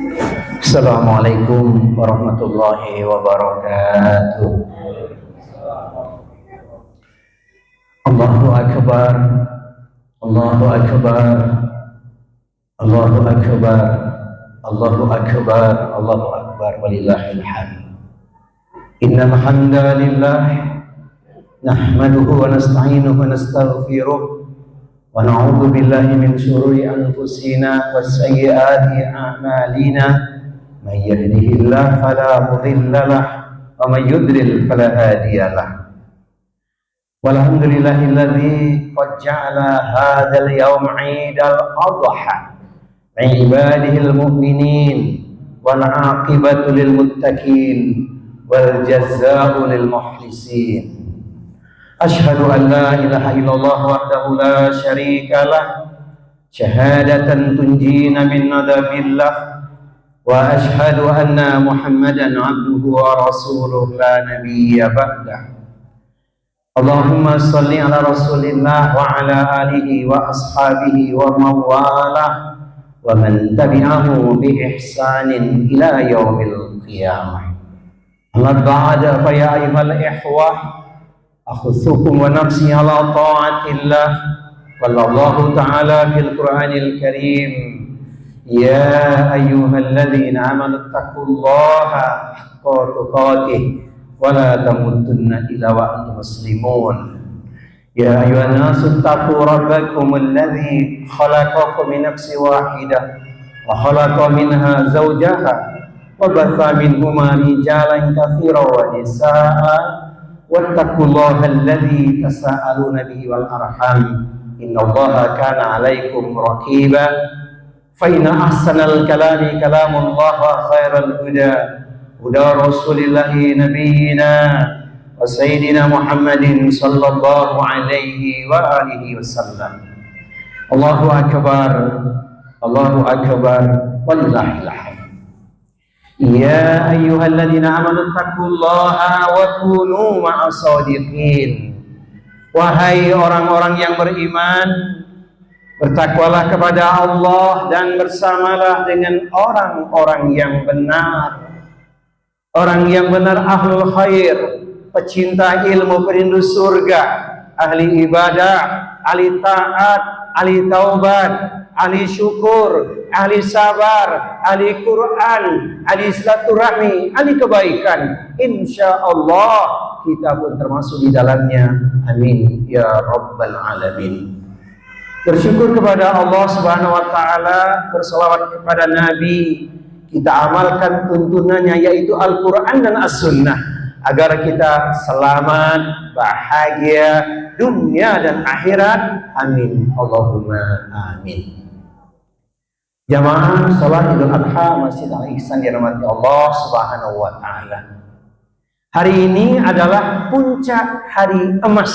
Assalamualaikum warahmatullahi wabarakatuh. Allahu Akbar, Allahu Akbar, Allahu Akbar, Allahu Akbar, Allahu Akbar, walillahil hamd. Innal hamdalillah nahmaduhu wa nasta'inuhu wa nastaghfiruh wa na'udzu billahi min syururi anfusina wa sayyiati a'malina. Man yahdihillahu fala mudilla lahu wa man yudlil fala hadiya lahu. Walhamdulillahilladzi qad ja'ala hadzal yawma 'idal adha li'ibadihil mu'minin wal 'aqibatu lil muttaqin wal jazaa'u lil muhlisin. Asyhadu an la ilaha illallah wahdahu la syarika lah syahadatan tunjina min adabillah. Wa ashhadu anna Muhammadan abduhu wa rasuluh la nabiyya ba'dah. Allahumma salli ala rasulillah wa ala alihi wa ashabihi wa mawalah wa man tabi'ahu bi ihsanin ila yaumil qiyamah. Amma ba'da fa ya ayyuhal ikhwah akhuthukum wa nafsi ala ta'atillah wallahu ta'ala fil Qur'anil Karim. Ya ayyuhalladzina amanu taqullaha haqqa tuqatih wa la tamutunna illa wa antum muslimun. Ya ayyuhan nasu taqu rabbakum alladzi khalaqakum min nafsin wahidah wa khalaqa minha zawjaha wa batha minhuma rijalan katsiran wa nisaa'a wattaqullaha alladzi tasaaluna bihi wal arham innallaha kana 'alaikum raqiba. Fa inna ahsanal kalami kalamullah wa khairal huda rasulillahi nabiyyina wa sayyidina Muhammadin sallallahu alaihi wa alihi wasallam. Allahu akbar, Allahu akbar, wallahil hamd. Ya ayyuhalladzina amanu taqullaha wa kunu ma'as shadiqin. Wahai orang-orang yang beriman, bertakwalah kepada Allah dan bersamalah dengan orang-orang yang benar. Orang yang benar ahlul khair, pecinta ilmu, perindu surga, ahli ibadah, ahli taat, ahli taubat, ahli syukur, ahli sabar, ahli Quran, ahli silaturahmi, ahli kebaikan. Insya Allah kita pun termasuk di dalamnya. Amin ya rabbal alamin. Bersyukur kepada Allah Subhanahu wa taala, berselawat kepada Nabi, kita amalkan tuntunannya yaitu Al-Qur'an dan As-Sunnah agar kita selamat, bahagia dunia dan akhirat. Amin Allahumma amin. Jamaah salat Idul Adha Masjid Al-Ihsan dirahmati Allah Subhanahu wa taala. Hari ini adalah puncak hari emas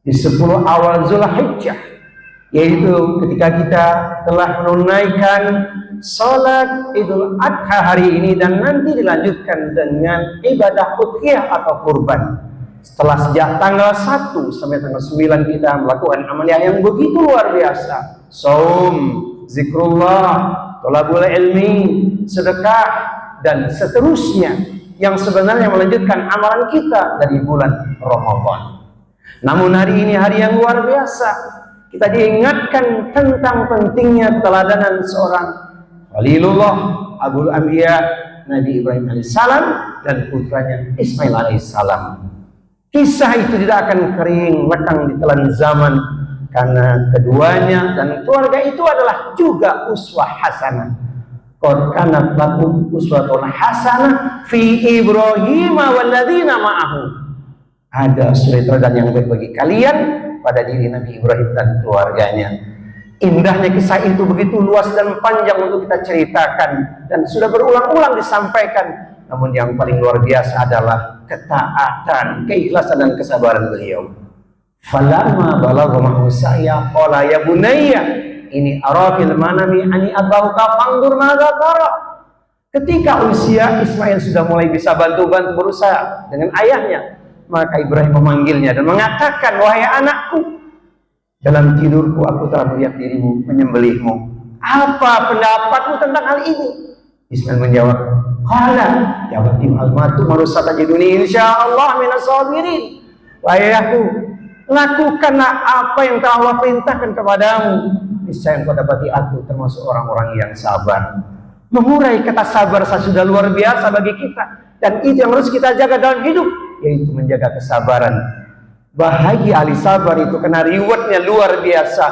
di 10 awal Zulhijjah, yaitu ketika kita telah menunaikan salat Idul Adha hari ini dan nanti dilanjutkan dengan ibadah udhiyah atau kurban. Setelah sejak tanggal 1 sampai tanggal 9 kita melakukan amalia yang begitu luar biasa. Saum, zikrullah, thalabul ilmi, sedekah dan seterusnya yang sebenarnya melanjutkan amalan kita dari bulan Ramadan. Namun hari ini hari yang luar biasa. Kita diingatkan tentang pentingnya keteladanan seorang Khalilullah, Abul Anbiya, Nabi Ibrahim alaihissalam dan putranya Ismail alaihissalam. Kisah itu tidak akan kering lekang di telan zaman karena keduanya dan keluarga itu adalah juga uswah hasanah. Qad kanat lakum uswatun hasanah fi Ibrahim walladzina ma'ahu. Ada suri teladan yang baik bagi kalian pada diri Nabi Ibrahim dan keluarganya. Indahnya kisah itu begitu luas dan panjang untuk kita ceritakan dan sudah berulang-ulang disampaikan. Namun yang paling luar biasa adalah ketaatan, keikhlasan dan kesabaran beliau. Falamma balagha ma'hu sa'ya qala ya bunayya ini arafil manami ani abahuka fangdur madza tara. Ketika usia Ismail sudah mulai bisa bantu-bantu berusaha dengan ayahnya, maka Ibrahim memanggilnya dan mengatakan, wahai anakku, dalam tidurku aku telah melihat dirimu menyembelihmu. Apa pendapatmu tentang hal ini? Ismail menjawab, qala ya abati al-matu marusatajiduni insyaallah minas sabirin. Wahai ayahku, lakukanlah apa yang telah Allah perintahkan kepadamu. Niscaya engkau dapati aku termasuk orang-orang yang sabar. Mengurai kata sabar sudah luar biasa bagi kita, dan itu yang harus kita jaga dalam hidup, yaitu menjaga kesabaran. Bahagia ahli sabar itu karena rewardnya luar biasa.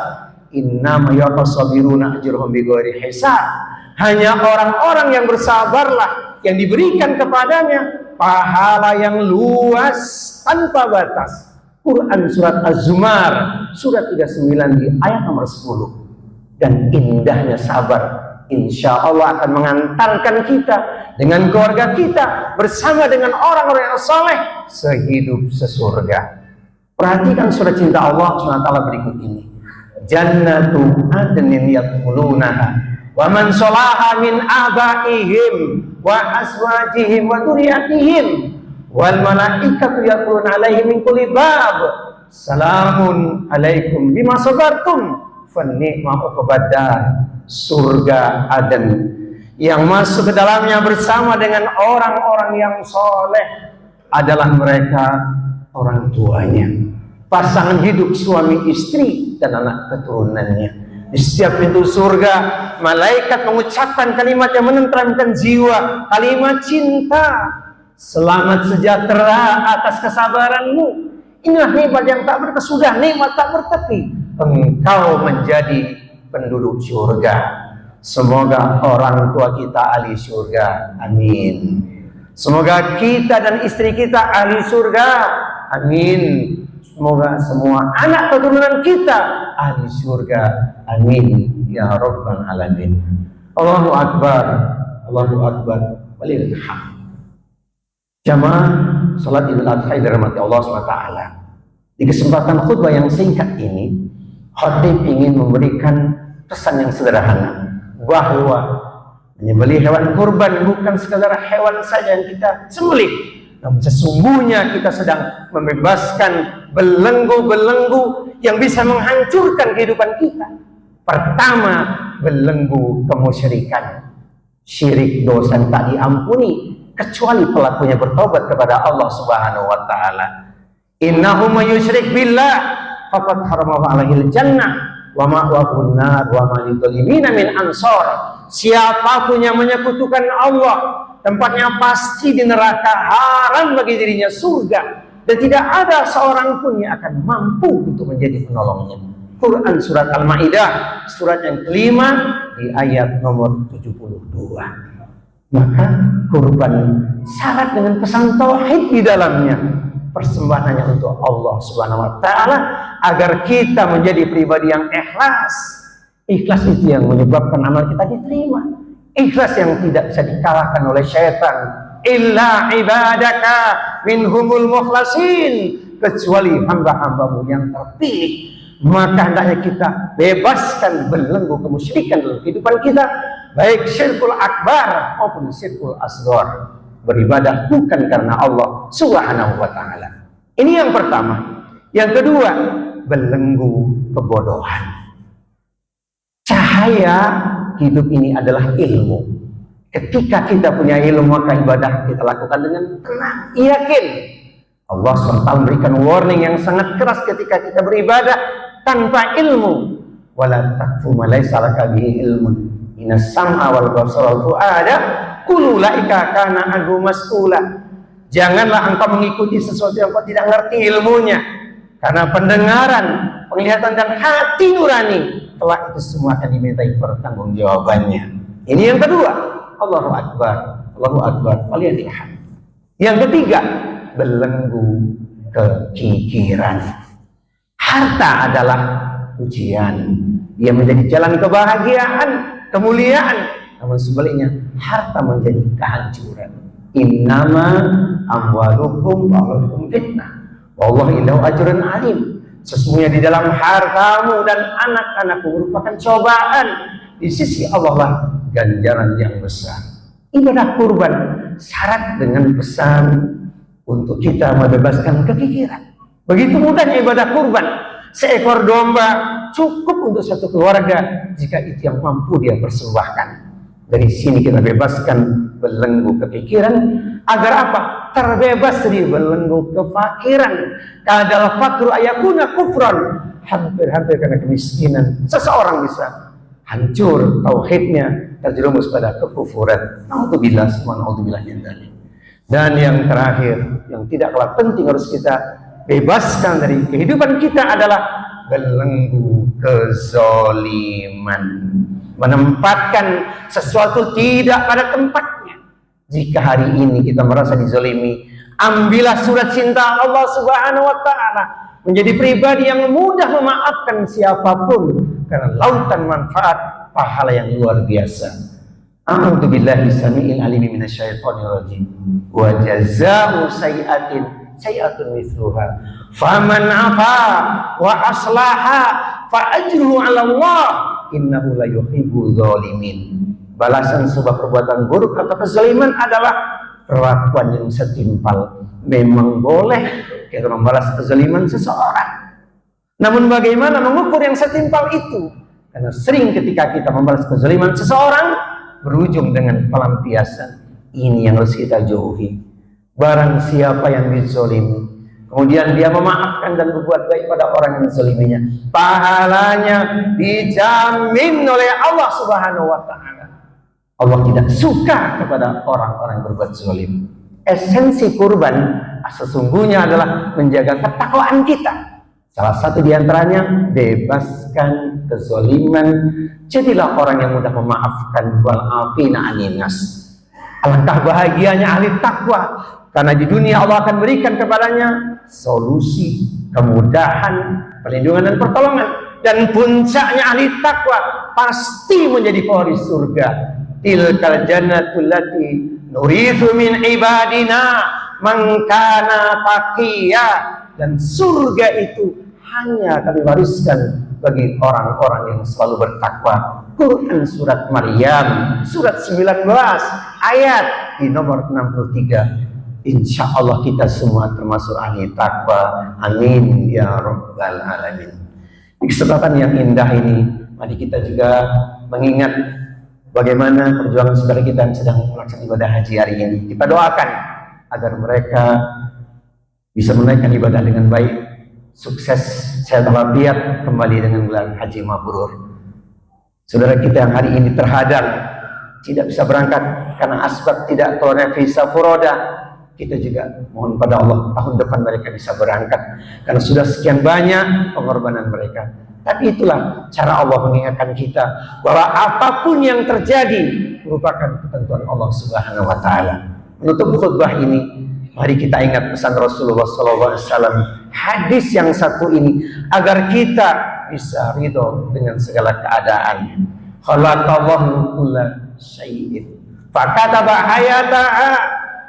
Innama yaqasabiruna ajruhum bighairi hisab. Hanya orang-orang yang bersabarlah yang diberikan kepadanya pahala yang luas tanpa batas. Quran surat Az-Zumar surat 39 di ayat nomor 10. Dan indahnya sabar insya Allah akan mengantarkan kita dengan keluarga kita bersama dengan orang-orang yang saleh sehidup sesurga. Perhatikan surat cinta Allah SWT berikut ini. Jannatu adnin yadkhulunaha wa man salaha min abaihim wa azwajihim wa dzurriyyatihim wal malaikatu yaquluna alaihim min kulli bab salamun alaikum bima sabartum fa ni'ma uqbadar. Surga Aden yang masuk ke dalamnya bersama dengan orang-orang yang soleh adalah mereka orang tuanya, pasangan hidup suami istri dan anak keturunannya. Di setiap pintu surga malaikat mengucapkan kalimat yang menenteramkan jiwa, kalimat cinta. Selamat sejahtera atas kesabaranmu. Inilah nikmat yang tak berkesudah, nikmat tak bertepi. Engkau menjadi penduduk surga. Semoga orang tua kita ahli surga, amin. Semoga kita dan istri kita ahli surga, amin. Semoga semua anak keturunan kita ahli surga, amin ya rabbal alamin. Allahu akbar, Allahu akbar, walillahil hamd. Jamaah salat Idul Adha dirahmati Allah SWT. Di kesempatan khutbah yang singkat ini, khatib ingin memberikan pesan yang sederhana, bahwa menyembelih hewan kurban bukan sekadar hewan saja yang kita sembelih, namun sesungguhnya kita sedang membebaskan belenggu-belenggu yang bisa menghancurkan kehidupan kita. Pertama, belenggu kemusyrikan, syirik, dosa yang tak diampuni kecuali pelakunya bertobat kepada Allah Subhanahu wa taala. Innahu may yusyrik billah faqad harama alaihil jannah wa ma'wahun nar wa ma lidzalimina min ansor. Siapapun yang menyekutukan Allah, tempatnya pasti di neraka, haram bagi dirinya surga, dan tidak ada seorang pun yang akan mampu untuk menjadi penolongnya. Quran surat Al-Maidah surat yang kelima di ayat nomor 72. Maka kurban syarat dengan pesan tauhid di dalamnya. Persembahannya untuk Allah Subhanahu wa taala agar kita menjadi pribadi yang ikhlas. Ikhlas itu yang menyebabkan amal kita diterima. Ikhlas yang tidak bisa dikalahkan oleh syaitan. Illa ibadaka minhumul mukhlasin, kecuali hamba-hambamu yang terpilih. Maka hendaknya kita bebaskan belenggu kemusyrikan dalam kehidupan kita, baik syirkul akbar maupun syirkul asghar. Beribadah bukan karena Allah Subhanahu wa ta'ala. Ini yang pertama. Yang kedua, belenggu kebodohan. Cahaya hidup ini adalah ilmu. Ketika kita punya ilmu, maka ibadah kita lakukan dengan tenang, yakin. Allah SWT memberikan warning yang sangat keras ketika kita beribadah tanpa ilmu. Wala taqfu ma laysa laka bihi ilmun. Innas sam'a wal basara wal fu'ada kullu laika kana anhu mas'ula. Janganlah engkau mengikuti sesuatu yang kau tidak ngerti ilmunya, karena pendengaran, penglihatan dan hati nurani telah itu semua akan dimintai pertanggungjawabannya. Ini yang kedua. Allahu akbar, Allahu akbar, walillahil hamd. Yang ketiga, belenggu kekikiran. Harta adalah ujian. Dia menjadi jalan kebahagiaan, kemuliaan. Namun sebaliknya, harta menjadi kehancuran. Innama amwalukum wa auladukum fitnah. Wallahu indahu ajrun alim. Sesungguhnya di dalam hartamu dan anak-anakmu merupakan cobaan. Di sisi Allah lah ganjaran yang besar. Ibadah kurban syarat dengan pesan untuk kita membebaskan kekikiran. Begitu mudahnya ibadah kurban. Seekor domba cukup untuk satu keluarga jika itu yang mampu dia persembahkan. Dari sini kita bebaskan belenggu kepikiran agar apa? Terbebas dari belenggu kefakiran. Kadal fakru ayakuna kufran. Hampir-hampir karena kemiskinan seseorang bisa hancur tauhidnya, terjerumus pada kekufuran. Naudzubillah, naudzubillah min dzalik. Dan yang terakhir, yang tidak kalah penting harus kita bebaskan dari kehidupan kita adalah belenggu kezaliman. Menempatkan sesuatu tidak pada tempatnya. Jika hari ini kita merasa dizalimi, ambillah surat cinta Allah Subhanahu wa taala menjadi pribadi yang mudah memaafkan siapapun karena lautan manfaat pahala yang luar biasa. A'udzu billahi samiil alim minasyaitonir rajim. Wa jazaa'u sayyi'atin sayyi'atun mithluha. Faman 'afa wa aslaha fa ajruhu 'ala Allah. Innahu la yuhibbul zalimin. Balasan sebuah perbuatan buruk atau kezaliman adalah perlakuan yang setimpal. Memang boleh kita membalas kezaliman seseorang, namun bagaimana mengukur yang setimpal itu? Karena sering ketika kita membalas kezaliman seseorang berujung dengan pelampiasan. Ini yang harus kita jauhi. Barang siapa yang dizalimi kemudian dia memaafkan dan berbuat baik pada orang yang menzaliminya, pahalanya dijamin oleh Allah Subhanahu wa taala. Allah tidak suka kepada orang-orang yang berbuat zalim. Esensi kurban sesungguhnya adalah menjaga ketakwaan kita. Salah satu diantaranya bebaskan kezaliman. Jadilah orang yang mudah memaafkan, wal afina anin nas. Alangkah bahagianya ahli takwa, karena di dunia Allah akan berikan kepadanya solusi, kemudahan, perlindungan dan pertolongan. Dan puncaknya ahli takwa pasti menjadi pewaris surga. Tilkal jannatul lati nurithu min ibadina man kana taqiyya. Dan surga itu hanya kami wariskan bagi orang-orang yang selalu bertakwa. Quran surat Maryam surat 19 ayat di nomor 63. Insya Allah kita semua termasuk ahli takwa. Amin ya rabbal alamin. Di kesempatan yang indah ini, mari kita juga mengingat bagaimana perjuangan saudara kita yang sedang melaksanakan ibadah haji hari ini. Kita doakan agar mereka bisa menunaikan ibadah dengan baik, sukses, sehat walafiat, kembali dengan gelar haji mabrur. Saudara kita yang hari ini terhadang, tidak bisa berangkat karena asbab tidak keluarnya visa furoda, kita juga mohon pada Allah tahun depan mereka bisa berangkat, karena sudah sekian banyak pengorbanan mereka. Tapi itulah cara Allah mengingatkan kita bahwa apapun yang terjadi merupakan ketentuan Allah Subhanahu wa taala. Menutup khutbah ini, mari kita ingat pesan Rasulullah SAW, hadis yang satu ini, agar kita bisa ridho dengan segala keadaan. Khalaqallahu kulla syai'in fakataba hayataha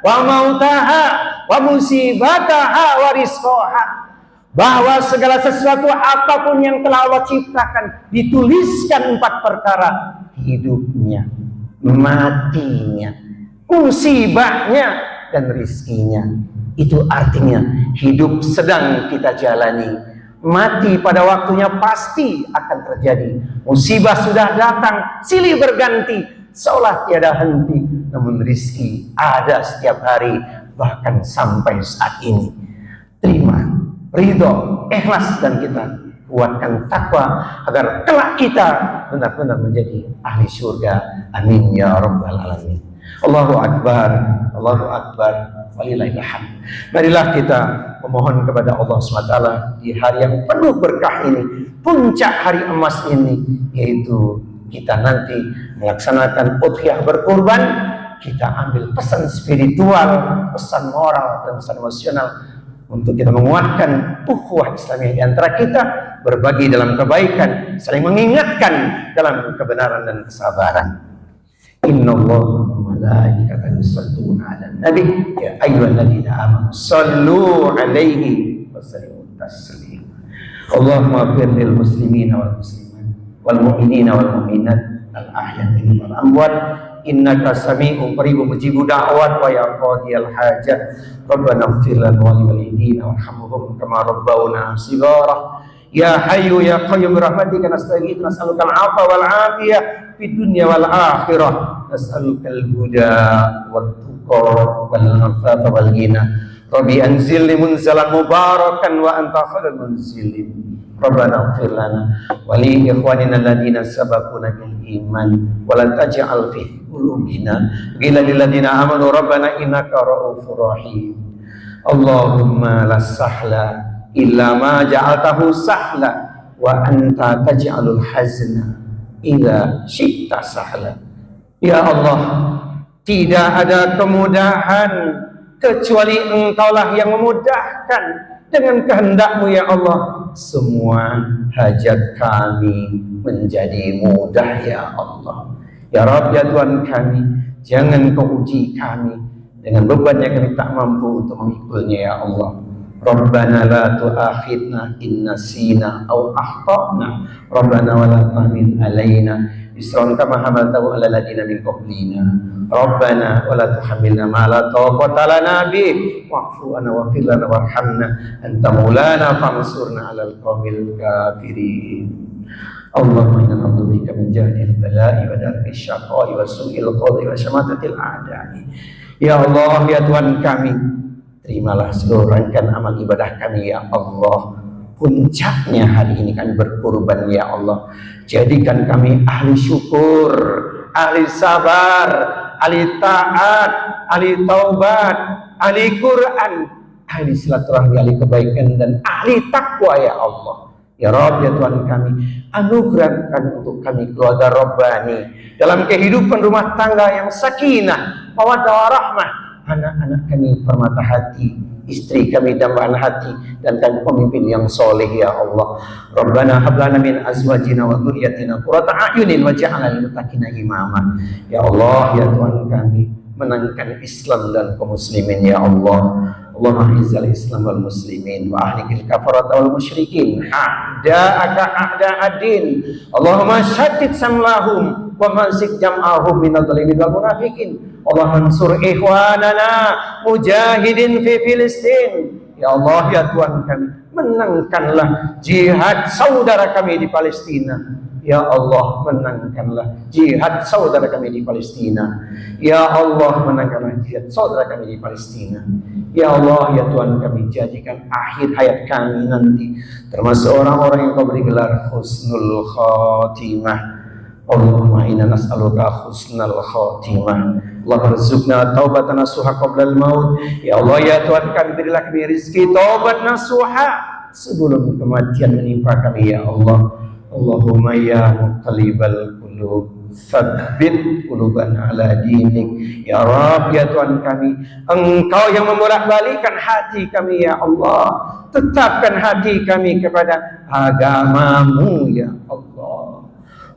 wa mautaha wa musibataha wa rizqaha. Bahwa segala sesuatu apapun yang telah Allah ciptakan dituliskan 4 perkara: hidupnya, matinya, musibahnya, dan rizkinya. Itu artinya hidup sedang kita jalani, mati pada waktunya pasti akan terjadi, musibah sudah datang silih berganti seolah tiada henti, namun rizki ada setiap hari bahkan sampai saat ini. Terima, ridho, ikhlas, dan kita kuatkan takwa agar kelak kita benar-benar menjadi ahli surga. Amin ya rabbal alamin. Allahu akbar, Allahu akbar, walillahil hamd. Marilah kita memohon kepada Allah SWT di hari yang penuh berkah ini, puncak hari emas ini, yaitu kita nanti melaksanakan udhiyah berkurban. Kita ambil pesan spiritual, pesan moral, dan pesan emosional untuk kita menguatkan ukhuwah Islamiyah di antara kita, berbagi dalam kebaikan, saling mengingatkan dalam kebenaran dan kesabaran. Innallaha wa malaikatahu yusholluna 'alan nabi ya ayyuhalladzina amanu shallu 'alaihi wa sallimu taslima. Allahumma ighfir lil muslimina wal muslimat wal mu'minina wal mu'minat al ahya minhum wal amwat innaka sami'un qaribun mujibud da'wat wa ya qadiyal hajat. Rabbana ighfir lana wa li walidina warhamhum kama rabbawna shighara. Ya hayyu ya qayyum bi rahmatika nastaghits nas'aluka al-'afwa wal 'afiyah fid dunya wal akhirah. Nas'alukal huda wat tuqa wal afafa wal ghina. Rabbi anzilni munzalan mubarakan wa anta khairul munzilin. Rabbana ighfir lana wa li ikhwanina alladziina sabaquna bil iman wa la taj'al fi qulubina ghillan lil ladziina amanu rabbana innaka ra'ufur rahim. Allahumma la sahla illa ma ja'altahu sahla wa anta taj'alul hazna idza syi'ta sahla. Ya Allah, tidak ada kemudahan kecuali Engkaulah yang memudahkan dengan kehendak-Mu ya Allah. Semua hajat kami menjadi mudah ya Allah. Ya Rabb, ya Tuhan kami, jangan Kau uji kami dengan beban yang kami tak mampu untuk memikulnya ya Allah. Rabbana la tu'akhidna in nasina aw akhtana. Rabbana wa la tahmil alaina isran kama hamaltahu ala alladziina min qablina. Rabbana wa la tuhammilna ma la taqata lana bih wa'fu anna waghfir lana warhamna anta maulana fansurna 'alal qaumil kafirin. Allahumma inna na'udzubika min jahdil bala'i wa darkis syaqa'i wa su'il qadhi wa syamatatil a'da'i. Ya Allah, ya Tuhan kami, terimalah seluruh rangkaian amal ibadah kami ya Allah. Puncaknya hari ini kami berkurban ya Allah. Jadikan kami ahli syukur, ahli sabar, ahli taat, ahli taubat, ahli Quran, ahli silaturahmi, ahli kebaikan dan ahli takwa ya Allah. Ya Rabb, ya Tuhan kami, anugerahkan untuk kami keluarga Rabbani dalam kehidupan rumah tangga yang sakinah, mawaddah warahmah. Anak-anak kami permata hati, istri kami dambaan hati, dan kami pemimpin yang soleh ya Allah. Rabbana hab lana min azwajina wa dzurriyyatina qurrata a'yunin waj'alna lil muttaqina imama. Ya Allah, ya Tuhan kami, menangkan Islam dan kaum muslimin ya Allah. Allahumma izzal Islam wal muslimin wa ahlikil kafarata wal musyrikin a'da'aka a'da'ad-din. Allahumma syaddid samlahum wa mazik jam'ahum minadh dhalimin wal munafiqin. Allah mansur ikhwanana mujahidin fi Filistin. Ya Allah, ya Tuhan kami, menangkanlah jihad saudara kami di Palestina. Ya Allah, menangkanlah jihad saudara kami di Palestina. Ya Allah, menangkanlah jihad saudara kami di Palestina. Ya Allah, ya Tuhan kami, jadikan akhir hayat kami nanti termasuk orang-orang yang Kau beri gelar husnul khatimah. Allahumma inna nas'aluka husnal khatimah. Allahumma rizukna taubatan nasuha qabla al-maut. Ya Allah, ya Tuhan kami, berilah kami rizki taubat nasuha sebelum kematian menimpa kami ya Allah. Allahumma ya muqallibal qulub tsabbit qulubana ala dinik. Ya Rabb, ya Tuhan kami, Engkau yang membolak-balikkan hati kami ya Allah. Tetapkan hati kami kepada agama-Mu ya Allah.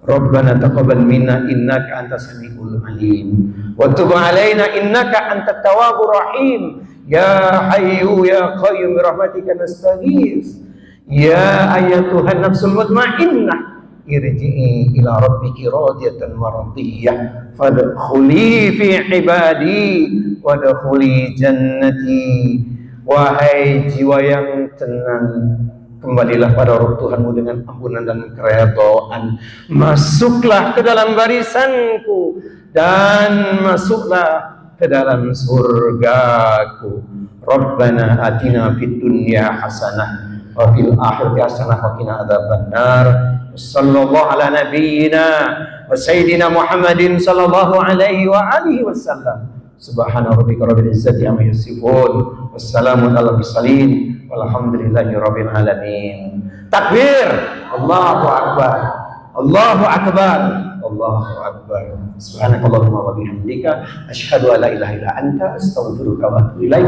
Rabbana taqabbal minna innaka antas samiul alim wa tub alaina innaka antat tawwabur rahim. Ya hayyu ya qayyum bi rahmatika nastaghits. Ya ayyatuhan nafsul mutmainnah irji'i ila rabbiki radiyatan mardiyah fadkhuli fi ibadi wadkhuli jannati. Wahai jiwa yang tenang, kembalilah pada Rabb Tuhanmu dengan ampunan dan keredaan. Masuklah ke dalam barisanku dan masuklah ke dalam surgaku. Rabbana atina fid dunya hasanah wa fil akhirati hasanah wa qina adzabannar. Sallallahu ala nabiyyina wa sayyidina Muhammadin sallallahu alaihi wa alihi wasallam. Subhana rabbika rabbil izzati amma yasifun. Wassalamu ala mursalin. Walhamdulillahi rabbil alamin. Takbir. Allahu akbar. Allahu akbar. Allahu akbar. Subhanakallahumma wa bihamdika asyhadu an la ilaha illa anta astaghfiruka wa atubu ilaik.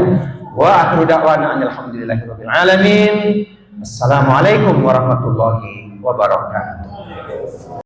Wa akhiru da'wana alhamdulillahi rabbil alamin. Assalamualaikum warahmatullahi wabarakatuh.